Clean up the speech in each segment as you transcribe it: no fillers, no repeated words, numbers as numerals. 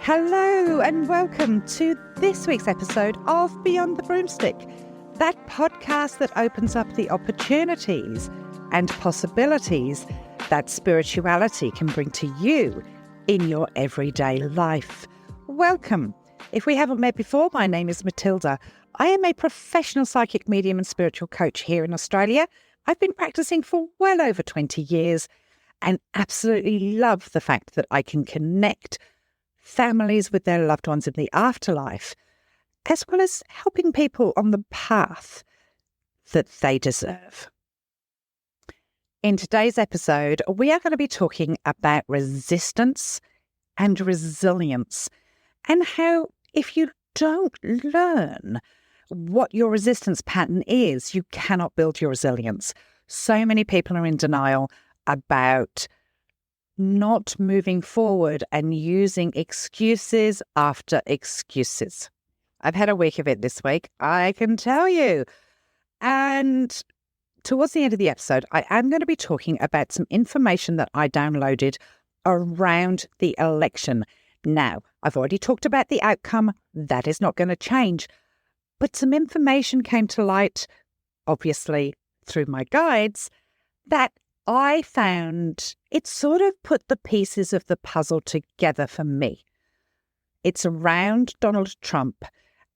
Hello and welcome to this week's episode of Beyond the Broomstick, that podcast that opens up the opportunities and possibilities that spirituality can bring to you in your everyday life. Welcome. If we haven't met before, my name is Matilda. I am a professional psychic medium and spiritual coach here in Australia. I've been practicing for well over 20 years and absolutely love the fact that I can connect families with their loved ones in the afterlife, as well as helping people on the path that they deserve. In today's episode, we are going to be talking about resistance and resilience, and how if you don't learn what your resistance pattern is, you cannot build your resilience. So many people are in denial about not moving forward and using excuses after excuses. I've had a week of it this week, I can tell you. And towards the end of the episode, I am going to be talking about some information that I downloaded around the election. Now, I've already talked about the outcome. That is not going to change. But some information came to light, obviously through my guides, that I found it sort of put the pieces of the puzzle together for me. It's around Donald Trump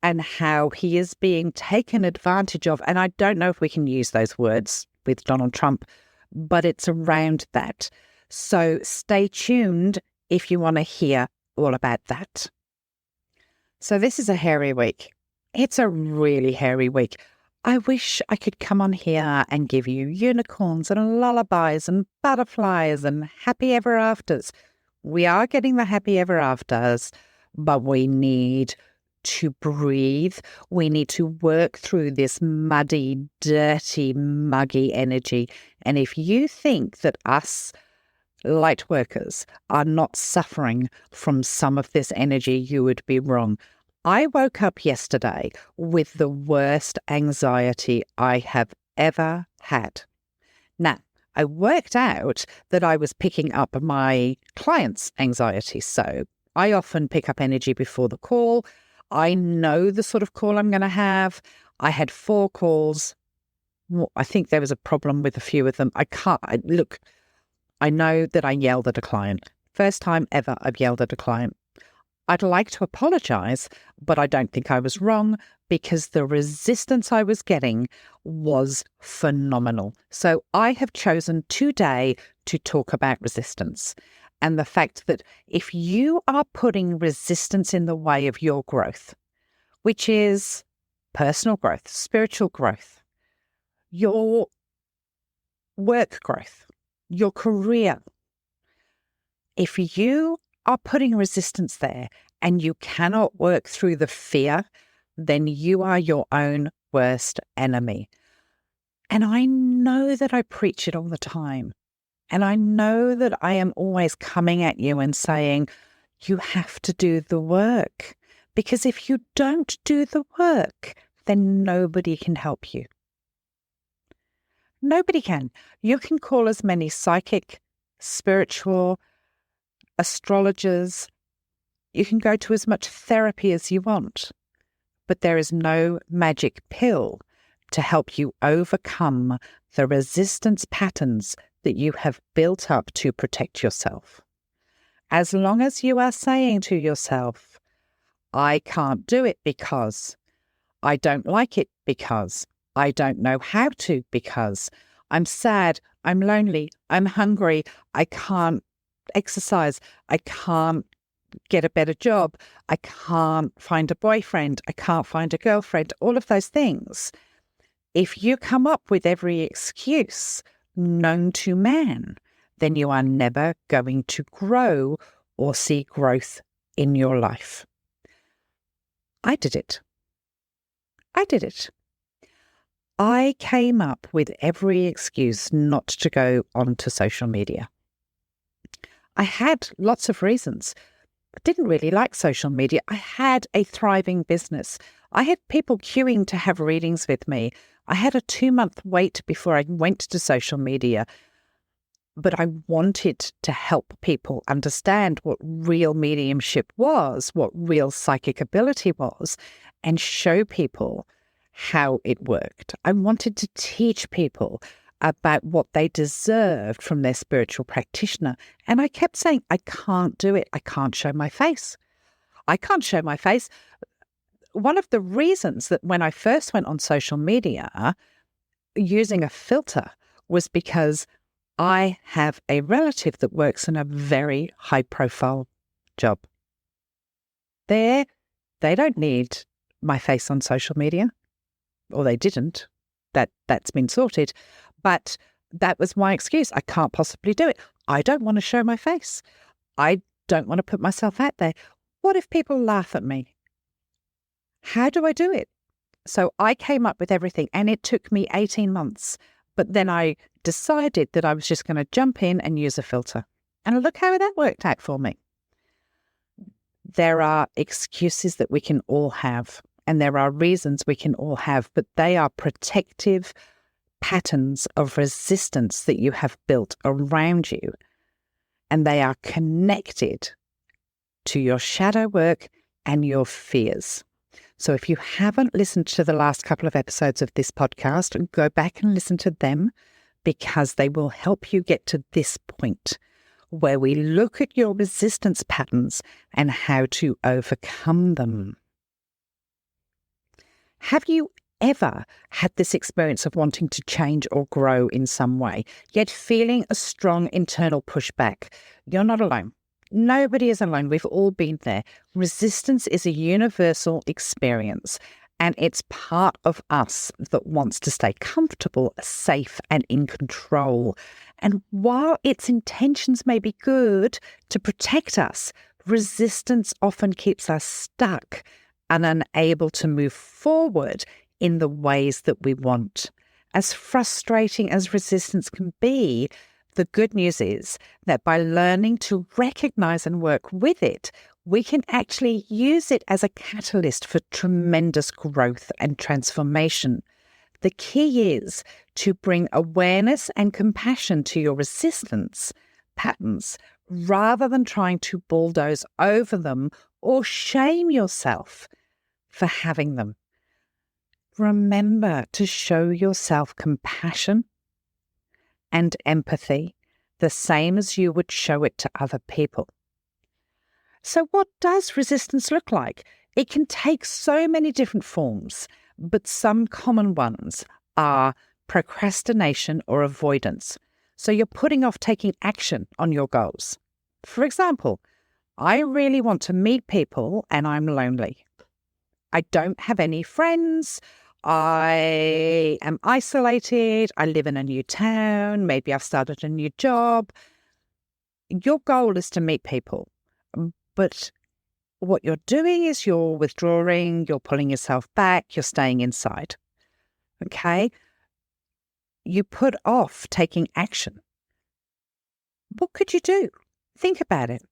and how he is being taken advantage of. And I don't know if we can use those words with Donald Trump, but it's around that. So stay tuned if you want to hear all about that. So this is a hairy week. It's a really hairy week. I wish I could come on here and give you unicorns and lullabies and butterflies and happy ever afters. We are getting the happy ever afters, but we need to breathe. We need to work through this muddy, dirty, muggy energy. And if you think that us light workers are not suffering from some of this energy, you would be wrong. I woke up yesterday with the worst anxiety I have ever had. Now, I worked out that I was picking up my clients' anxiety. So I often pick up energy before the call. I know the sort of call I'm going to have. I had 4 calls. Well, I think there was a problem with a few of them. I know that I yelled at a client. First time ever I've yelled at a client. I'd like to apologise, but I don't think I was wrong because the resistance I was getting was phenomenal. So I have chosen today to talk about resistance and the fact that if you are putting resistance in the way of your growth, which is personal growth, spiritual growth, your work growth, your career, if you are putting resistance there and you cannot work through the fear, then you are your own worst enemy. And I know that I preach it all the time. And I know that I am always coming at you and saying, you have to do the work. Because if you don't do the work, then nobody can help you. Nobody can. You can call as many psychic, spiritual, astrologers, you can go to as much therapy as you want, but there is no magic pill to help you overcome the resistance patterns that you have built up to protect yourself. As long as you are saying to yourself, I can't do it because, I don't like it because, I don't know how to because, I'm sad, I'm lonely, I'm hungry, I can't exercise, I can't get a better job, I can't find a boyfriend, I can't find a girlfriend, all of those things. If you come up with every excuse known to man, then you are never going to grow or see growth in your life. I did it. I came up with every excuse not to go onto social media. I had lots of reasons. I didn't really like social media. I had a thriving business. I had people queuing to have readings with me. I had a 2-month wait before I went to social media. But I wanted to help people understand what real mediumship was, what real psychic ability was, and show people how it worked. I wanted to teach people about what they deserved from their spiritual practitioner. And I kept saying, I can't do it. I can't show my face. I can't show my face. One of the reasons that when I first went on social media using a filter was because I have a relative that works in a very high-profile job. They don't need my face on social media, or they didn't. That's been sorted. But that was my excuse. I can't possibly do it. I don't want to show my face. I don't want to put myself out there. What if people laugh at me? How do I do it? So I came up with everything, and it took me 18 months. But then I decided that I was just going to jump in and use a filter. And look how that worked out for me. There are excuses that we can all have, and there are reasons we can all have, but they are protective patterns of resistance that you have built around you. And they are connected to your shadow work and your fears. So if you haven't listened to the last couple of episodes of this podcast, go back and listen to them, because they will help you get to this point where we look at your resistance patterns and how to overcome them. Have you ever had this experience of wanting to change or grow in some way, yet feeling a strong internal pushback? You're not alone. Nobody is alone. We've all been there. Resistance is a universal experience, and it's part of us that wants to stay comfortable, safe, and in control. And while its intentions may be good to protect us, resistance often keeps us stuck and unable to move forward in the ways that we want. As frustrating as resistance can be, the good news is that by learning to recognize and work with it, we can actually use it as a catalyst for tremendous growth and transformation. The key is to bring awareness and compassion to your resistance patterns rather than trying to bulldoze over them or shame yourself for having them. Remember to show yourself compassion and empathy, the same as you would show it to other people. So what does resistance look like? It can take so many different forms, but some common ones are procrastination or avoidance. So you're putting off taking action on your goals. For example, I really want to meet people and I'm lonely. I don't have any friends. I am isolated. I live in a new town. Maybe I've started a new job. Your goal is to meet people. But what you're doing is you're withdrawing, you're pulling yourself back, you're staying inside. Okay? You put off taking action. What could you do? Think about it.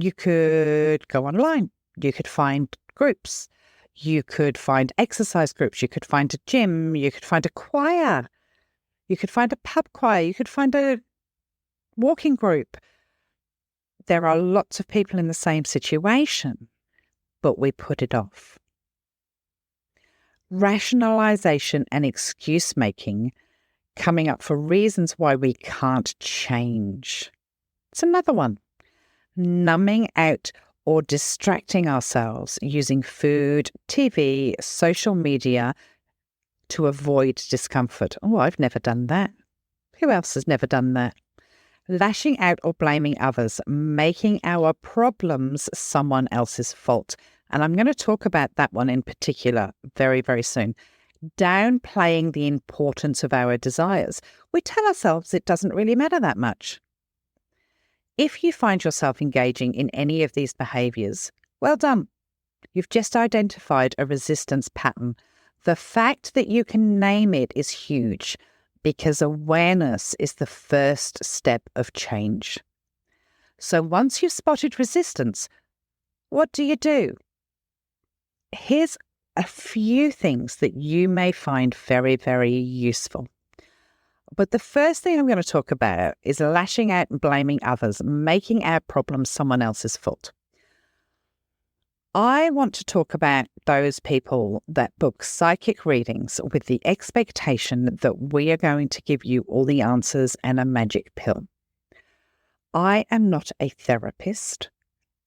You could go online. You could find groups. You could find exercise groups. You could find a gym. You could find a choir. You could find a pub choir. You could find a walking group. There are lots of people in the same situation, but we put it off. Rationalization and excuse making, coming up for reasons why we can't change. It's another one. Numbing out or distracting ourselves using food, TV, social media to avoid discomfort. Oh, I've never done that. Who else has never done that? Lashing out or blaming others, making our problems someone else's fault. And I'm going to talk about that one in particular very, very soon. Downplaying the importance of our desires. We tell ourselves it doesn't really matter that much. If you find yourself engaging in any of these behaviours, well done. You've just identified a resistance pattern. The fact that you can name it is huge, because awareness is the first step of change. So once you've spotted resistance, what do? Here's a few things that you may find very, very useful. But the first thing I'm going to talk about is lashing out and blaming others, making our problems someone else's fault. I want to talk about those people that book psychic readings with the expectation that we are going to give you all the answers and a magic pill. I am not a therapist,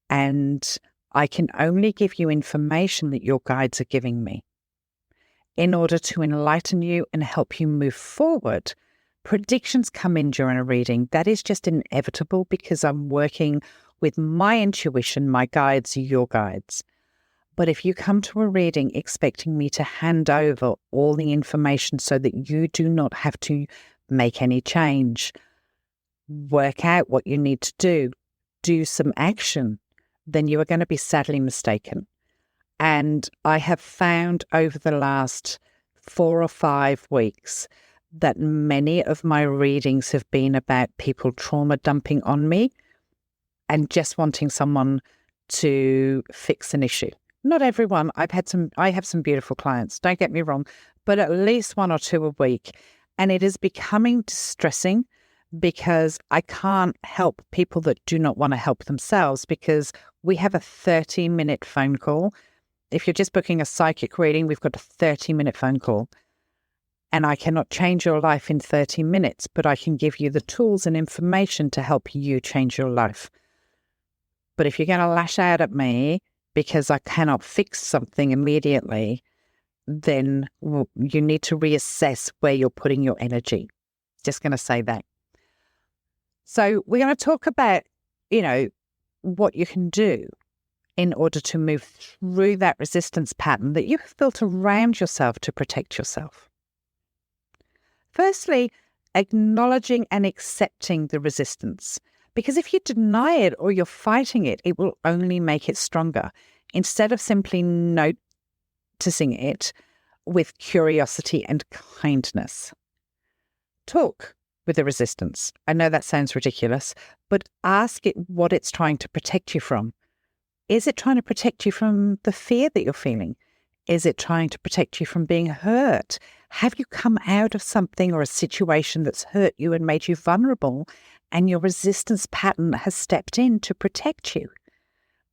and I can only give you information that your guides are giving me. In order to enlighten you and help you move forward, predictions come in during a reading. That is just inevitable because I'm working with my intuition, my guides, your guides. But if you come to a reading expecting me to hand over all the information so that you do not have to make any change, work out what you need to do some action, then you are going to be sadly mistaken. And I have found over the last 4 or 5 weeks that many of my readings have been about people trauma dumping on me and just wanting someone to fix an issue. Not everyone. I have some beautiful clients, don't get me wrong, but at least 1 or 2 a week. And it is becoming distressing because I can't help people that do not want to help themselves, because we have a 30-minute phone call. If you're just booking a psychic reading, we've got a 30-minute phone call. And I cannot change your life in 30 minutes, but I can give you the tools and information to help you change your life. But if you're going to lash out at me because I cannot fix something immediately, then you need to reassess where you're putting your energy. Just going to say that. So we're going to talk about, what you can do in order to move through that resistance pattern that you have built around yourself to protect yourself. Firstly, acknowledging and accepting the resistance. Because if you deny it or you're fighting it, it will only make it stronger. Instead of simply noticing it with curiosity and kindness. Talk with the resistance. I know that sounds ridiculous, but ask it what it's trying to protect you from. Is it trying to protect you from the fear that you're feeling? Is it trying to protect you from being hurt? Have you come out of something or a situation that's hurt you and made you vulnerable, and your resistance pattern has stepped in to protect you,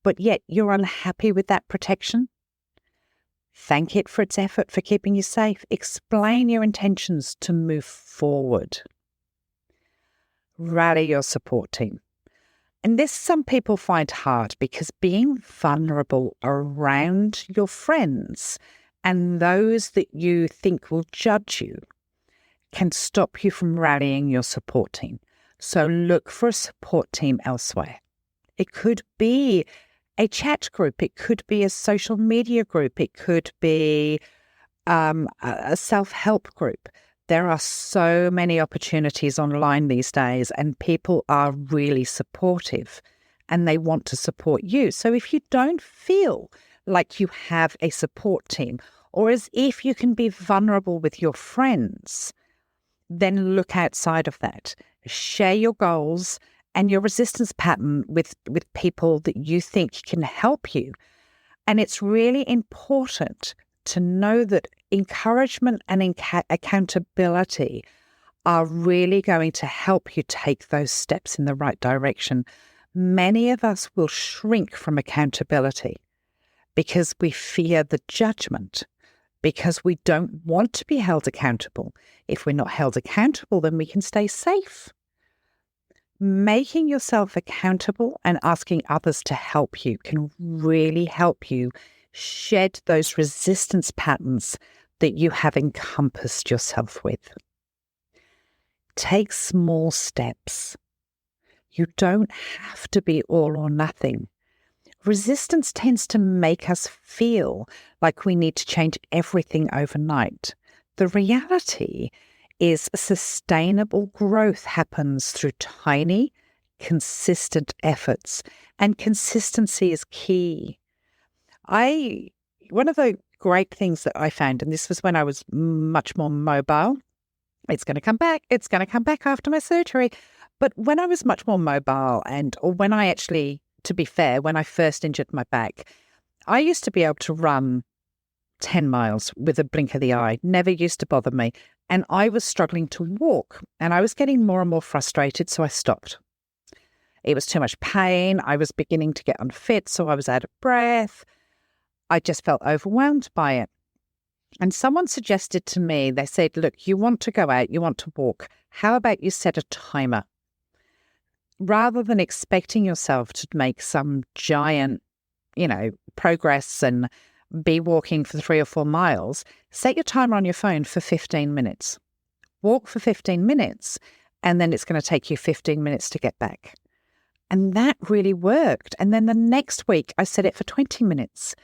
but yet you're unhappy with that protection? Thank it for its effort for keeping you safe. Explain your intentions to move forward. Rally your support team. And this some people find hard because being vulnerable around your friends and those that you think will judge you can stop you from rallying your support team. So look for a support team elsewhere. It could be a chat group. It could be a social media group. It could be a self-help group. There are so many opportunities online these days, and people are really supportive and they want to support you. So if you don't feel like you have a support team, or as if you can be vulnerable with your friends, then look outside of that. Share your goals and your resistance pattern with people that you think can help you. And it's really important to know that encouragement and accountability are really going to help you take those steps in the right direction. Many of us will shrink from accountability because we fear the judgment, because we don't want to be held accountable. If we're not held accountable, then we can stay safe. Making yourself accountable and asking others to help you can really help you shed those resistance patterns that you have encompassed yourself with. Take small steps. You don't have to be all or nothing. Resistance tends to make us feel like we need to change everything overnight. The reality is sustainable growth happens through tiny, consistent efforts, and consistency is key. One of the great things that I found, and this was when I was much more mobile, it's going to come back after my surgery, but when I was much more mobile or when I actually, to be fair, when I first injured my back, I used to be able to run 10 miles with a blink of the eye. Never used to bother me. and I was struggling to walk, and I was getting more and more frustrated, so I stopped. It was too much pain. I was beginning to get unfit, so I was out of breath. I just felt overwhelmed by it. And someone suggested to me, they said, look, you want to go out, you want to walk. How about you set a timer? Rather than expecting yourself to make some giant, progress and be walking for 3 or 4 miles, set your timer on your phone for 15 minutes. Walk for 15 minutes, and then it's going to take you 15 minutes to get back. And that really worked. And then the next week, I set it for 20 minutes,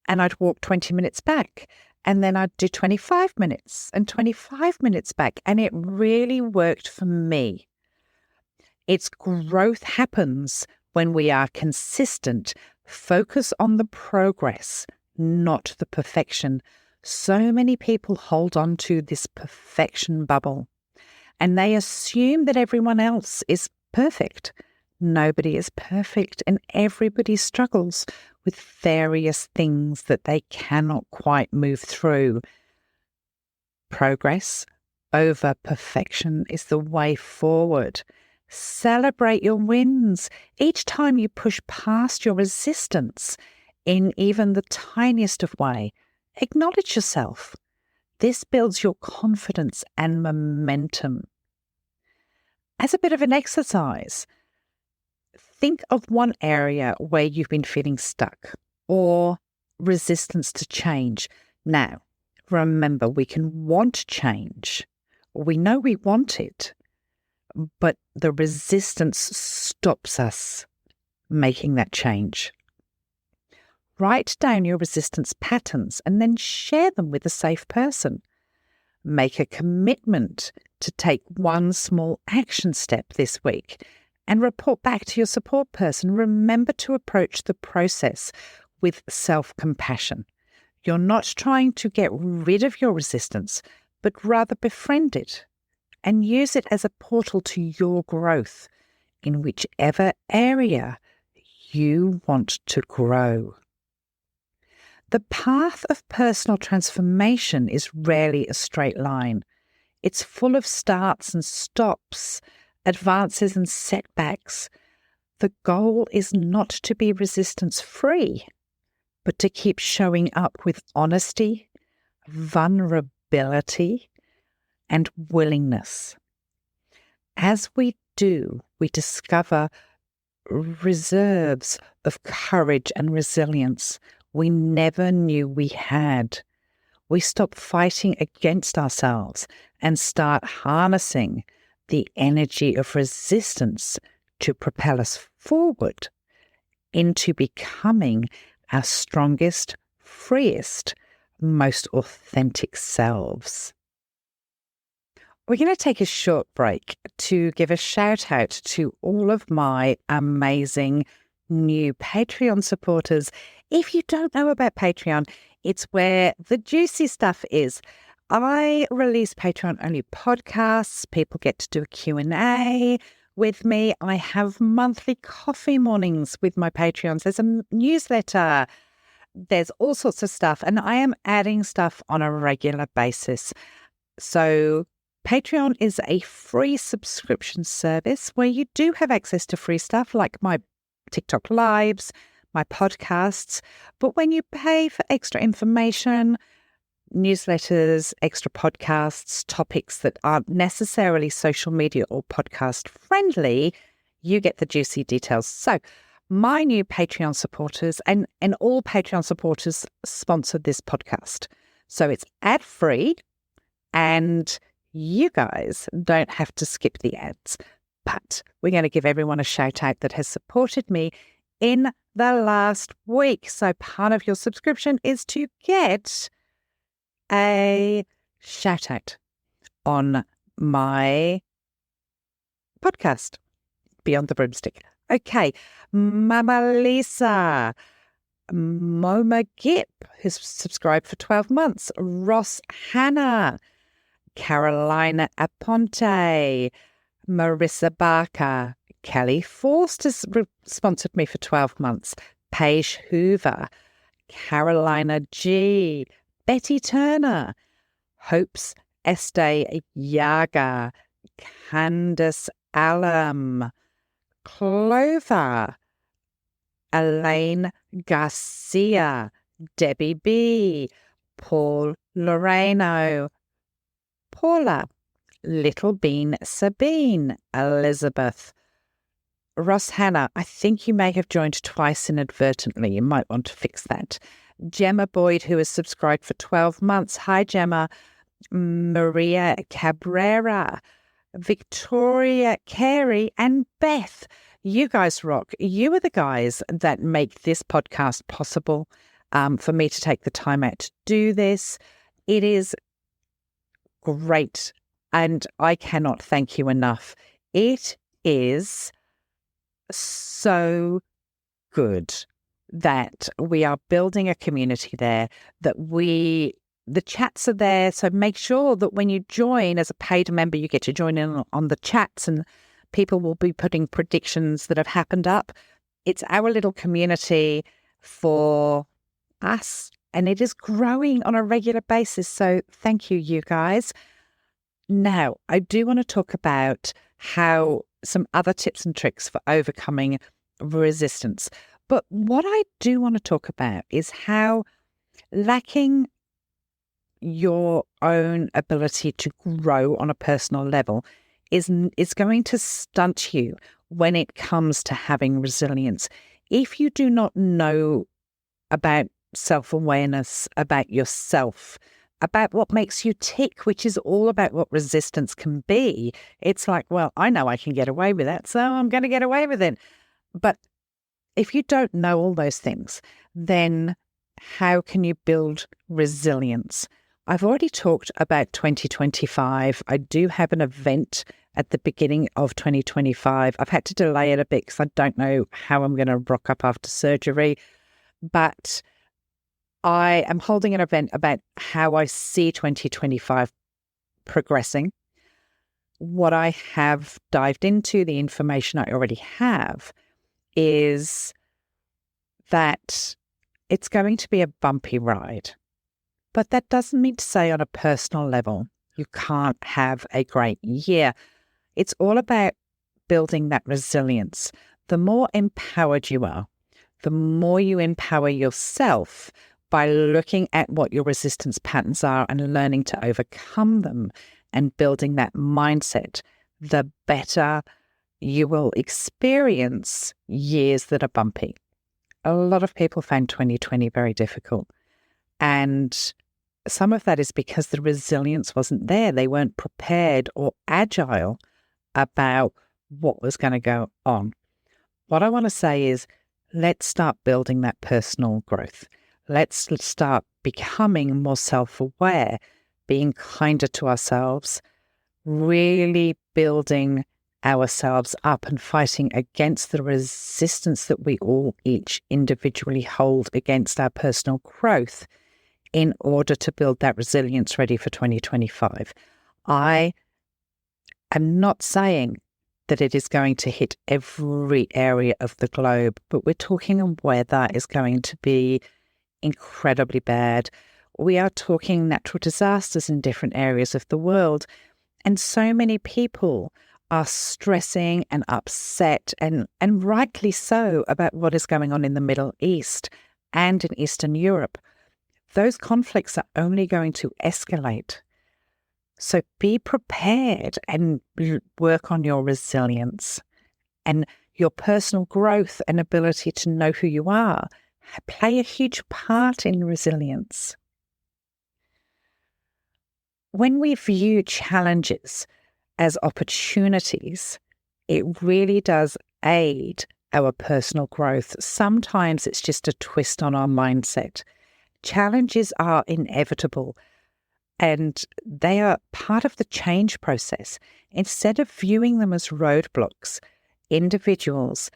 and I'd walk 20 minutes back. And then I'd do 25 minutes and 25 minutes back. And it really worked for me. Its growth happens when we are consistent. Focus on the progress, not the perfection. So many people hold on to this perfection bubble, and they assume that everyone else is perfect. Nobody is perfect, and everybody struggles with various things that they cannot quite move through. Progress over perfection is the way forward. Celebrate your wins. Each time you push past your resistance in even the tiniest of way, acknowledge yourself. This builds your confidence and momentum. As a bit of an exercise, think of one area where you've been feeling stuck or resistance to change. Now, remember, we can want change. We know we want it, but the resistance stops us making that change. Write down your resistance patterns and then share them with a safe person. Make a commitment to take one small action step this week and report back to your support person. Remember to approach the process with self-compassion. You're not trying to get rid of your resistance, but rather befriend it and use it as a portal to your growth in whichever area you want to grow. The path of personal transformation is rarely a straight line. It's full of starts and stops, advances and setbacks. The goal is not to be resistance-free, but to keep showing up with honesty, vulnerability, and willingness. As we do, we discover reserves of courage and resilience we never knew we had. We stop fighting against ourselves and start harnessing the energy of resistance to propel us forward into becoming our strongest, freest, most authentic selves. We're going to take a short break to give a shout out to all of my amazing new Patreon supporters. If you don't know about Patreon, it's where the juicy stuff is. I release Patreon-only podcasts. People get to do a Q&A with me. I have monthly coffee mornings with my Patreons. There's a newsletter. There's all sorts of stuff. And I am adding stuff on a regular basis. So Patreon is a free subscription service where you do have access to free stuff like my TikTok lives, my podcasts. But when you pay for extra information, newsletters, extra podcasts, topics that aren't necessarily social media or podcast friendly, you get the juicy details. So my new Patreon supporters and all Patreon supporters sponsor this podcast. So it's ad-free and you guys don't have to skip the ads. But we're going to give everyone a shout out that has supported me in the last week. So part of your subscription is to get a shout out on my podcast, Beyond the Broomstick. Okay, Mama Lisa, Moma Gip, who's subscribed for 12 months, Ross Hannah, Carolina Aponte, Marissa Barker, Kelly Forster's sponsored me for 12 months, Paige Hoover, Carolina G, Betty Turner, Hopes Este Yaga, Candace Allam, Clover, Elaine Garcia, Debbie B, Paul Loreno, Paula, Little Bean Sabine, Elizabeth, Ross Hannah. I think you may have joined twice inadvertently. You might want to fix that. Gemma Boyd, who has subscribed for 12 months. Hi, Gemma. Maria Cabrera, Victoria Carey, and Beth. You guys rock. You are the guys that make this podcast possible for me to take the time out to do this. It is great, and I cannot thank you enough. It is so good that we are building a community there, that the chats are there. So make sure that when you join as a paid member, you get to join in on the chats, and people will be putting predictions that have happened up. It's our little community for us, and it is growing on a regular basis. So thank you, you guys. Now, I do want to talk about how some other tips and tricks for overcoming resistance. But what I do want to talk about is how lacking your own ability to grow on a personal level is going to stunt you when it comes to having resilience. If you do not know about self-awareness, about yourself, about what makes you tick, which is all about what resistance can be, it's like, well, I know I can get away with that, so I'm going to get away with it. But if you don't know all those things, then how can you build resilience? I've already talked about 2025. I do have an event at the beginning of 2025. I've had to delay it a bit because I don't know how I'm going to rock up after surgery. But I am holding an event about how I see 2025 progressing. What I have dived into, the information I already have, is that it's going to be a bumpy ride. But that doesn't mean to say on a personal level you can't have a great year. It's all about building that resilience. The more empowered you are, the more you empower yourself by looking at what your resistance patterns are and learning to overcome them and building that mindset, the better you will experience years that are bumpy. A lot of people found 2020 very difficult. And some of that is because the resilience wasn't there. They weren't prepared or agile about what was going to go on. What I want to say is, let's start building that personal growth. Let's start becoming more self-aware, being kinder to ourselves, really building ourselves up and fighting against the resistance that we all each individually hold against our personal growth in order to build that resilience ready for 2025. I am not saying that it is going to hit every area of the globe, but we're talking weather is going to be incredibly bad. We are talking natural disasters in different areas of the world. And so many people are stressing and upset, and rightly so, about what is going on in the Middle East and in Eastern Europe. Those conflicts are only going to escalate. So be prepared and work on your resilience and your personal growth and ability to know who you are. Play a huge part in resilience. When we view challenges as opportunities, it really does aid our personal growth. Sometimes it's just a twist on our mindset. Challenges are inevitable and they are part of the change process. Instead of viewing them as roadblocks, individuals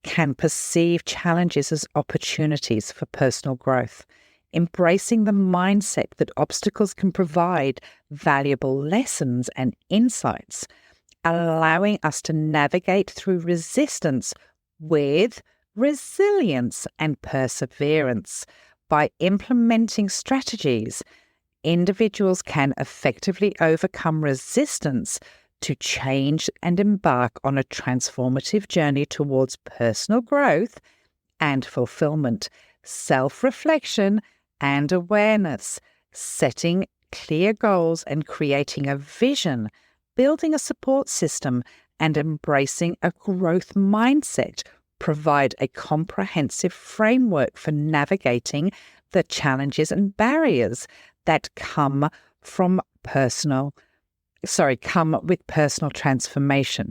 can perceive challenges as opportunities for personal growth, embracing the mindset that obstacles can provide valuable lessons and insights, allowing us to navigate through resistance with resilience and perseverance by implementing strategies individuals can effectively overcome resistance to change and embark on a transformative journey towards personal growth and fulfillment, self-reflection and awareness, setting clear goals and creating a vision, building a support system, and embracing a growth mindset provide a comprehensive framework for navigating the challenges and barriers that come with personal transformation.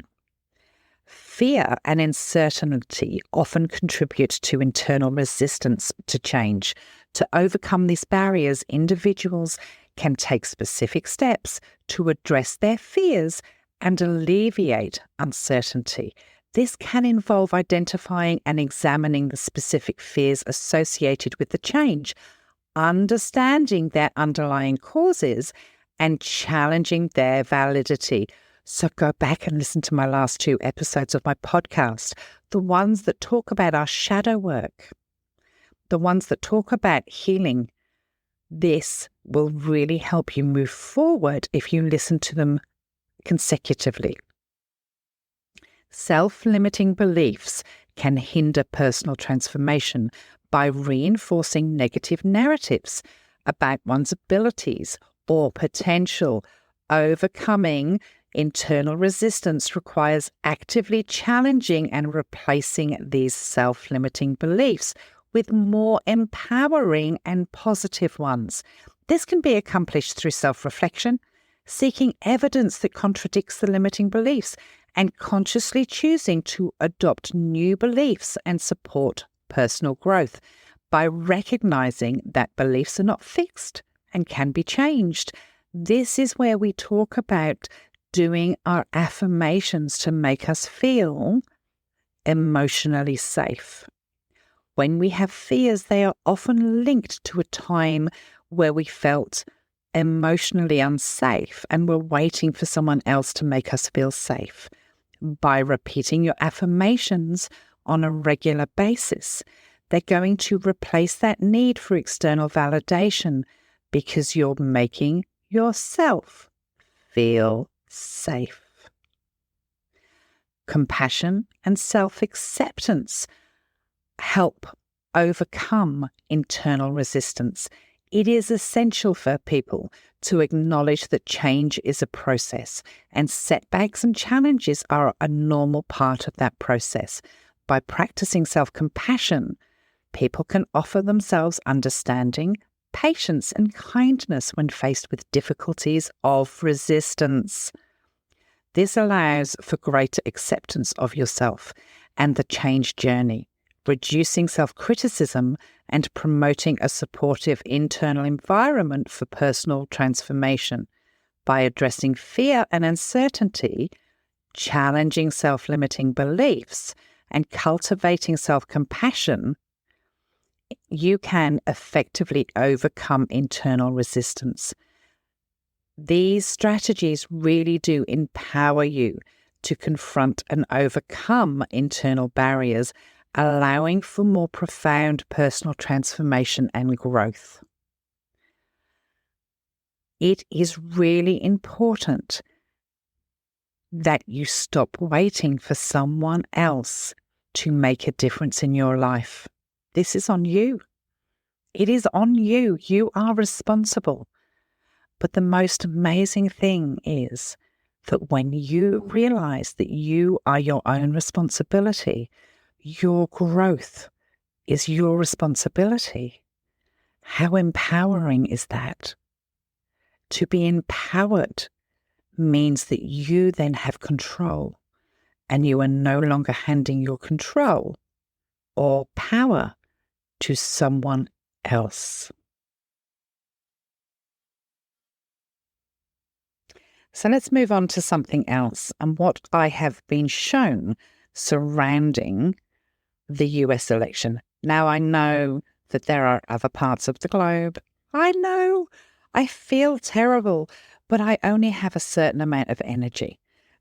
Fear and uncertainty often contribute to internal resistance to change. To overcome these barriers, individuals can take specific steps to address their fears and alleviate uncertainty. This can involve identifying and examining the specific fears associated with the change, understanding their underlying causes, and challenging their validity. So go back and listen to my last 2 episodes of my podcast, the ones that talk about our shadow work, the ones that talk about healing. This will really help you move forward if you listen to them consecutively. Self-limiting beliefs can hinder personal transformation by reinforcing negative narratives about one's abilities or potential. Overcoming internal resistance requires actively challenging and replacing these self-limiting beliefs with more empowering and positive ones. This can be accomplished through self-reflection, seeking evidence that contradicts the limiting beliefs, and consciously choosing to adopt new beliefs and support personal growth by recognizing that beliefs are not fixed and can be changed. This is where we talk about doing our affirmations to make us feel emotionally safe. When we have fears, they are often linked to a time where we felt emotionally unsafe and we're waiting for someone else to make us feel safe. By repeating your affirmations on a regular basis, they're going to replace that need for external validation because you're making yourself feel safe. Compassion and self-acceptance help overcome internal resistance. It is essential for people to acknowledge that change is a process and setbacks and challenges are a normal part of that process. By practicing self-compassion, people can offer themselves understanding, patience, and kindness when faced with difficulties of resistance. This allows for greater acceptance of yourself and the change journey, reducing self-criticism and promoting a supportive internal environment for personal transformation. By addressing fear and uncertainty, challenging self-limiting beliefs, and cultivating self-compassion, you can effectively overcome internal resistance. These strategies really do empower you to confront and overcome internal barriers, allowing for more profound personal transformation and growth. It is really important that you stop waiting for someone else to make a difference in your life. This is on you. It is on you. You are responsible. But the most amazing thing is that when you realize that you are your own responsibility, your growth is your responsibility. How empowering is that? To be empowered means that you then have control, and you are no longer handing your control or power to someone else. So let's move on to something else and what I have been shown surrounding the US election. Now, I know that there are other parts of the globe. I know I feel terrible, but I only have a certain amount of energy.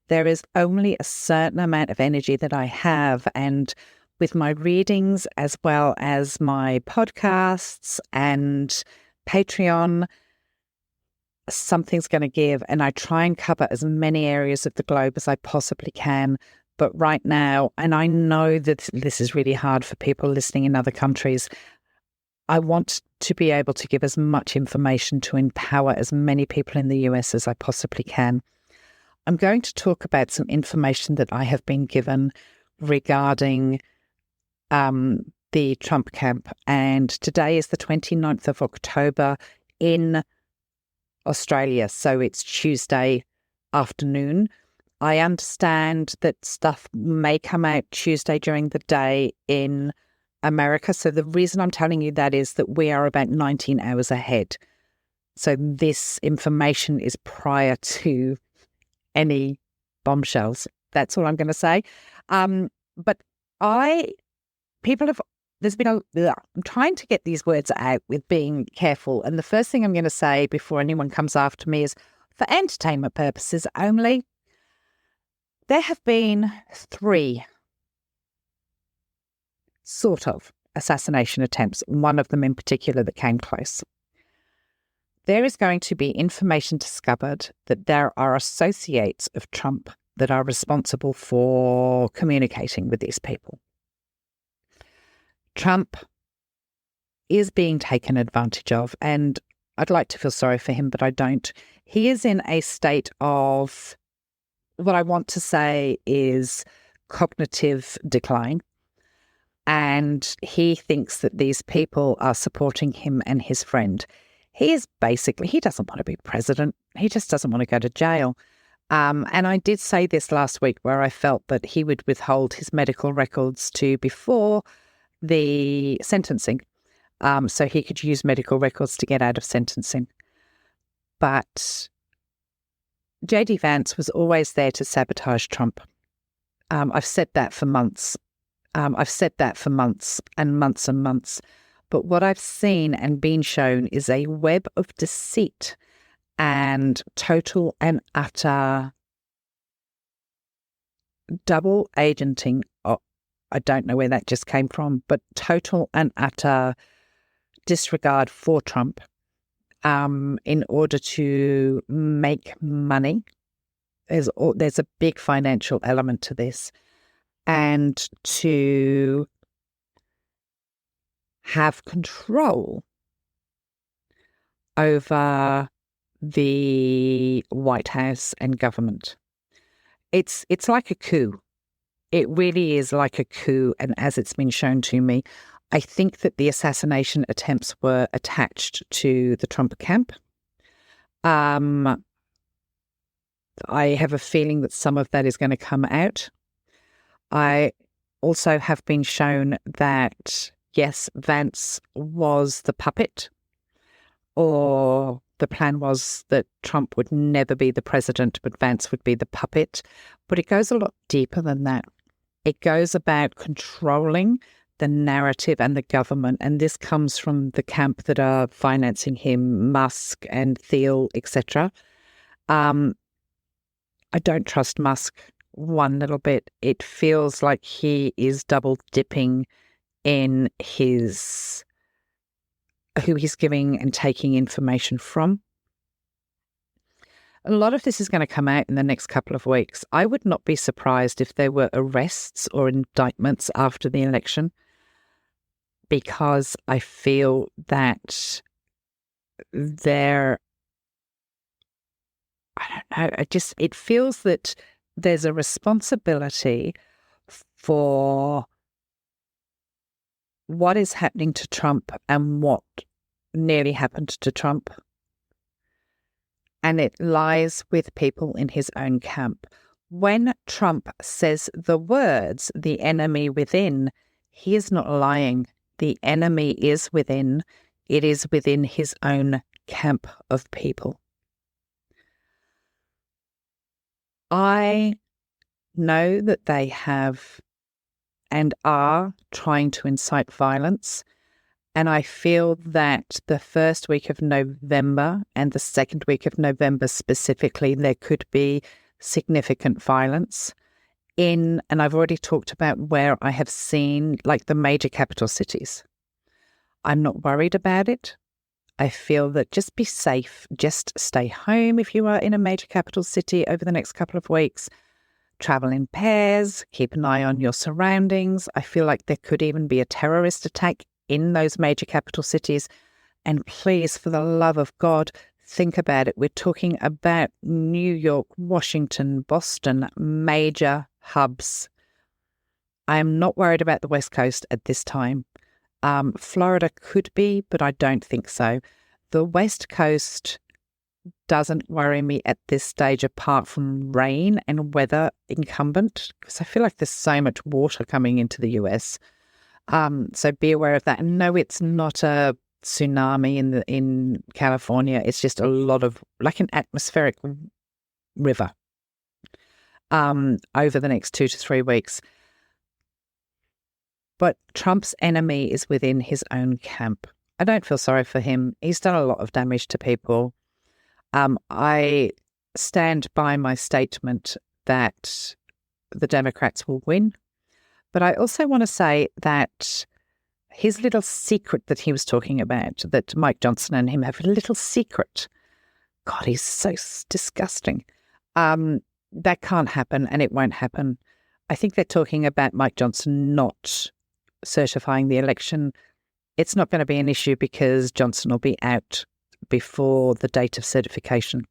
There is only a certain amount of energy that I have, and with my readings as well as my podcasts and Patreon, something's going to give, and I try and cover as many areas of the globe as I possibly can. But right now, and I know that this is really hard for people listening in other countries, I want to be able to give as much information to empower as many people in the US as I possibly can. I'm going to talk about some information that I have been given regarding the Trump camp. And today is the 29th of October in Australia, so it's Tuesday afternoon. I understand that stuff may come out Tuesday during the day in America. So the reason I'm telling you that is that we are about 19 hours ahead. So this information is prior to any bombshells. That's all I'm going to say. But there's been I'm trying to get these words out with being careful. And the first thing I'm going to say before anyone comes after me is, for entertainment purposes only, there have been 3 sort of assassination attempts, one of them in particular that came close. There is going to be information discovered that there are associates of Trump that are responsible for communicating with these people. Trump is being taken advantage of, and I'd like to feel sorry for him, but I don't. He is in a state of, what I want to say is, cognitive decline. And he thinks that these people are supporting him and his friend. He doesn't want to be president. He just doesn't want to go to jail. And I did say this last week, where I felt that he would withhold his medical records to before the sentencing, so he could use medical records to get out of sentencing. But J.D. Vance was always there to sabotage Trump. I've said that for months. I've said that for months and months and months. But what I've seen and been shown is a web of deceit and total and utter double agenting. I don't know where that just came from, but total and utter disregard for Trump in order to make money. There's a big financial element to this, and to have control over the White House and government. It's like a coup. It really is like a coup, and as it's been shown to me, I think that the assassination attempts were attached to the Trump camp. I have a feeling that some of that is going to come out. I also have been shown that, yes, Vance was the puppet, or the plan was that Trump would never be the president, but Vance would be the puppet. But it goes a lot deeper than that. It goes about controlling the narrative and the government, and this comes from the camp that are financing him, Musk and Thiel, etc. I don't trust Musk one little bit. It feels like he is double dipping in who he's giving and taking information from. A lot of this is going to come out in the next couple of weeks. I would not be surprised if there were arrests or indictments after the election, because I feel that I don't know, it feels that there's a responsibility for what is happening to Trump and what nearly happened to Trump. And it lies with people in his own camp. When Trump says the words, the enemy within, he is not lying. The enemy is within. It is within his own camp of people. I know that they have and are trying to incite violence. And I feel that the first week of November and the second week of November specifically, there could be significant violence and I've already talked about where I have seen, like, the major capital cities. I'm not worried about it. I feel that just be safe. Just stay home if you are in a major capital city over the next couple of weeks. Travel in pairs. Keep an eye on your surroundings. I feel like there could even be a terrorist attack in those major capital cities. And please, for the love of God, think about it. We're talking about New York, Washington, Boston, major hubs. I am not worried about the West Coast at this time. Florida could be, but I don't think so. The West Coast doesn't worry me at this stage apart from rain and weather incumbent, because I feel like there's so much water coming into the US. So be aware of that. And no, it's not a tsunami in California. It's just a lot of, like, an atmospheric river over the next 2 to 3 weeks. But Trump's enemy is within his own camp. I don't feel sorry for him. He's done a lot of damage to people. I stand by my statement that the Democrats will win. But I also want to say that his little secret that he was talking about, that Mike Johnson and him have a little secret. God, he's so disgusting. That can't happen, and it won't happen. I think they're talking about Mike Johnson not certifying the election. It's not going to be an issue because Johnson will be out before the date of certification.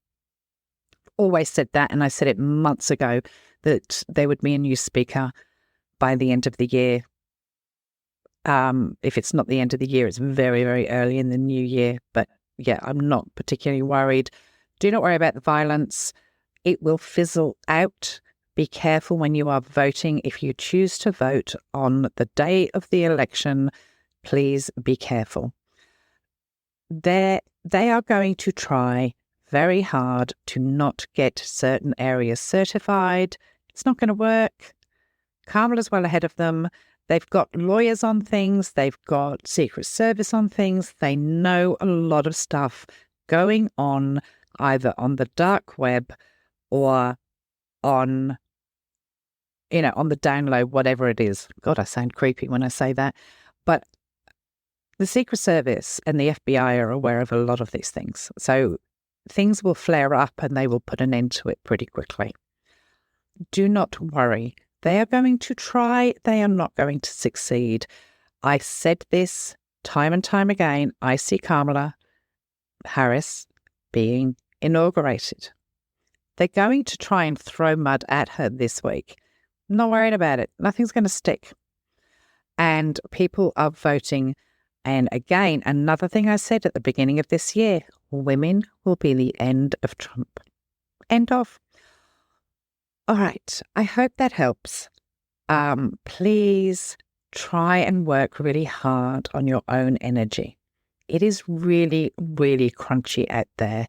Always said that, and I said it months ago, that there would be a new speaker by the end of the year. If it's not the end of the year, it's very, very early in the new year. But yeah, I'm not particularly worried. Do not worry about the violence. It will fizzle out. Be careful when you are voting. If you choose to vote on the day of the election, please be careful. They are going to try very hard to not get certain areas certified. It's not going to work. Kamala's well ahead of them. They've got lawyers on things. They've got Secret Service on things. They know a lot of stuff going on either on the dark web or on the down low, whatever it is. God, I sound creepy when I say that. But the Secret Service and the FBI are aware of a lot of these things. So things will flare up and they will put an end to it pretty quickly. Do not worry. They are going to try. They are not going to succeed. I said this time and time again. I see Kamala Harris being inaugurated. They're going to try and throw mud at her this week. Not worried about it. Nothing's going to stick. And people are voting. And again, another thing I said at the beginning of this year, women will be the end of Trump. End of. All right. I hope that helps. Please try and work really hard on your own energy. It is really, really crunchy out there.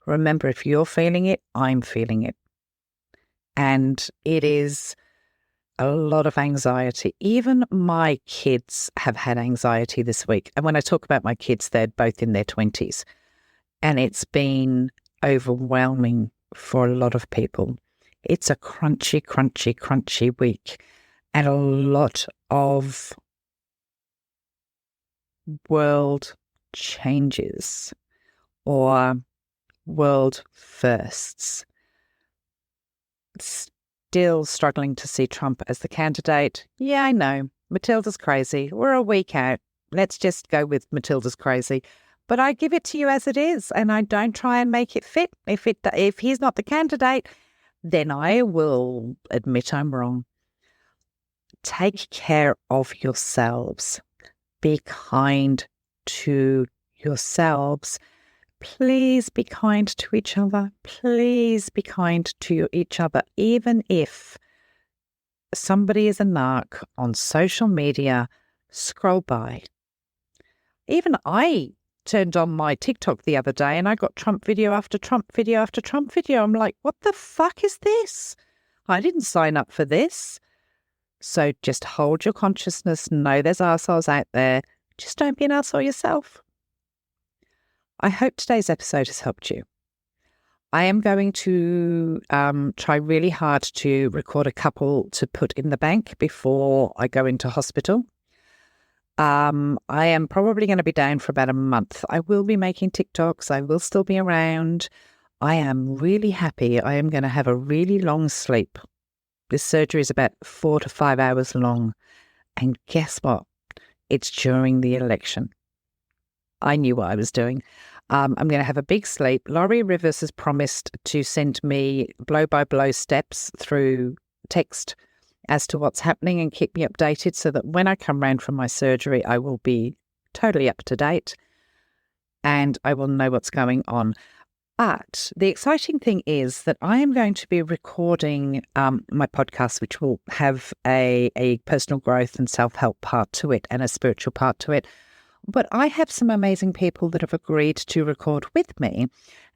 Remember, if you're feeling it, I'm feeling it. And it is a lot of anxiety. Even my kids have had anxiety this week. And when I talk about my kids, they're both in their 20s. And it's been overwhelming for a lot of people. It's a crunchy, crunchy, crunchy week. And a lot of world changes or world firsts. Still struggling to see Trump as the candidate. Yeah, I know. Matilda's crazy. We're a week out. Let's just go with Matilda's crazy. But I give it to you as it is, and I don't try and make it fit. If he's not the candidate, then I will admit I'm wrong. Take care of yourselves. Be kind to yourselves. Please be kind to each other. Please be kind to each other, even if somebody is a narc on social media. Scroll by. Even I turned on my TikTok the other day and I got Trump video after Trump video after Trump video. I'm like, what the fuck is this? I didn't sign up for this. So just hold your consciousness. Know there's arseholes out there. Just don't be an arsehole yourself. I hope today's episode has helped you. I am going to try really hard to record a couple to put in the bank before I go into hospital. I am probably going to be down for about a month. I will be making TikToks. I will still be around. I am really happy. I am going to have a really long sleep. This surgery is about 4 to 5 hours long. And guess what? It's during the election. I knew what I was doing. I'm going to have a big sleep. Laurie Rivers has promised to send me blow-by-blow steps through text as to what's happening and keep me updated so that when I come round from my surgery, I will be totally up to date and I will know what's going on. But the exciting thing is that I am going to be recording my podcast, which will have a personal growth and self-help part to it and a spiritual part to it. But I have some amazing people that have agreed to record with me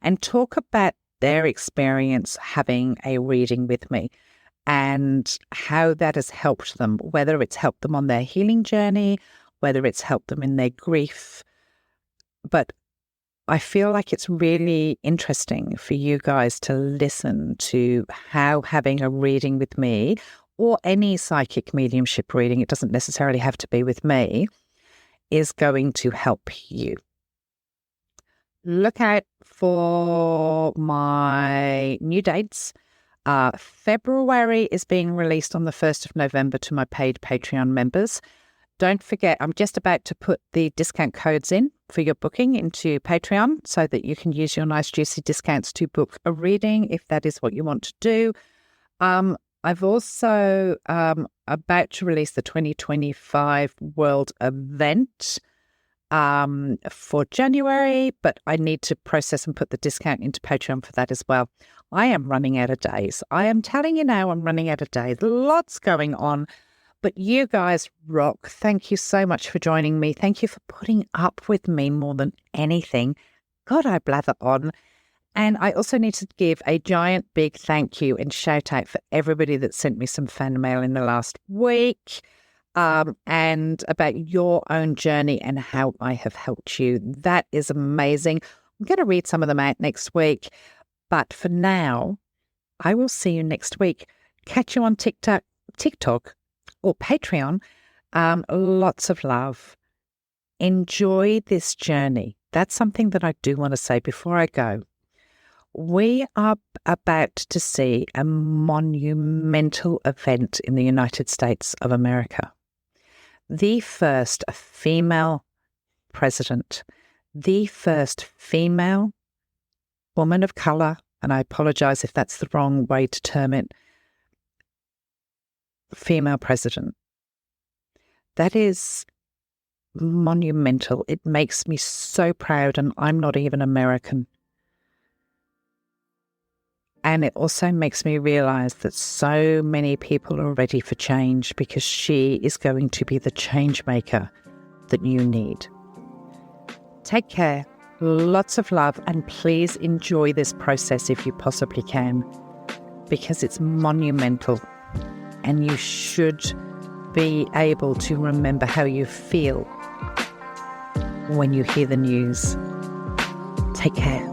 and talk about their experience having a reading with me and how that has helped them, whether it's helped them on their healing journey, whether it's helped them in their grief. But I feel like it's really interesting for you guys to listen to how having a reading with me or any psychic mediumship reading, it doesn't necessarily have to be with me, is going to help you. Look out for my new dates. February is being released on the 1st of November to my paid Patreon members. Don't forget, I'm just about to put the discount codes in for your booking into Patreon so that you can use your nice juicy discounts to book a reading if that is what you want to do. I've also about to release the 2025 World Event for January, but I need to process and put the discount into Patreon for that as well. I am running out of days. I am telling you now, I'm running out of days. Lots going on, but you guys rock. Thank you so much for joining me. Thank you for putting up with me more than anything. God, I blather on. And I also need to give a giant big thank you and shout out for everybody that sent me some fan mail in the last week and about your own journey and how I have helped you. That is amazing. I'm going to read some of them out next week. But for now, I will see you next week. Catch you on TikTok or Patreon. Lots of love. Enjoy this journey. That's something that I do want to say before I go. We are about to see a monumental event in the United States of America. The first female president, the first female woman of colour, and I apologise if that's the wrong way to term it, female president. That is monumental. It makes me so proud, and I'm not even American. And it also makes me realise that so many people are ready for change because she is going to be the change maker that you need. Take care, lots of love, and please enjoy this process if you possibly can, because it's monumental and you should be able to remember how you feel when you hear the news. Take care.